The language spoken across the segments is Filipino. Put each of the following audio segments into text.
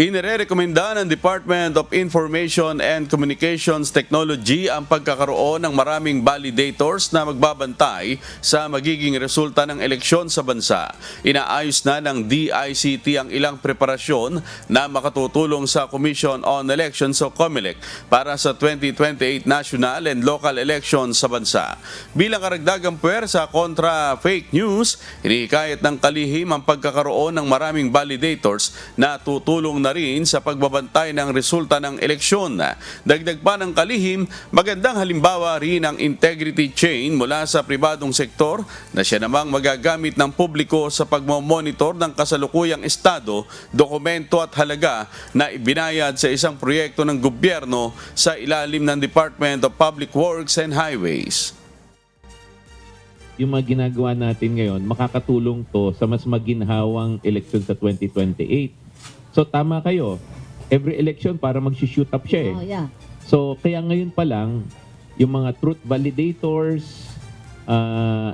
Inirekomenda ng Department of Information and Communications Technology ang pagkakaroon ng maraming validators na magbabantay sa magiging resulta ng eleksyon sa bansa. Inaayos na ng DICT ang ilang preparasyon na makatutulong sa Commission on Elections o COMELEC para sa 2028 national and local elections sa bansa. Bilang karagdagang puwersa kontra fake news, hinihikayat ng kalihim ang pagkakaroon ng maraming validators na tutulong na rin sa pagbabantay ng resulta ng eleksyon. Dagdag pa ng kalihim, magandang halimbawa rin ang integrity chain mula sa pribadong sektor na siya namang magagamit ng publiko sa pagmamonitor ng kasalukuyang estado, dokumento at halaga na ibinayad sa isang proyekto ng gobyerno sa ilalim ng Department of Public Works and Highways. Yung mga ginagawa natin ngayon, makakatulong to sa mas maginhawang eleksyon sa 2028. So tama kayo, every election para mag-shoot up siya eh. Oh, yeah. So kaya ngayon pa lang, yung mga truth validators,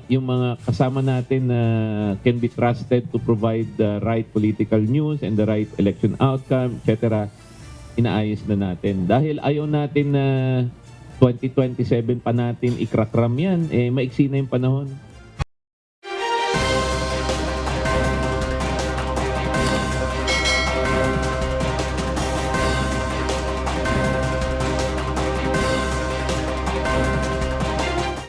yung mga kasama natin na can be trusted to provide the right political news and the right election outcome, etc., inaayos na natin. Dahil ayaw natin na 2027 pa natin ikrakram yan, maiksi na yung panahon.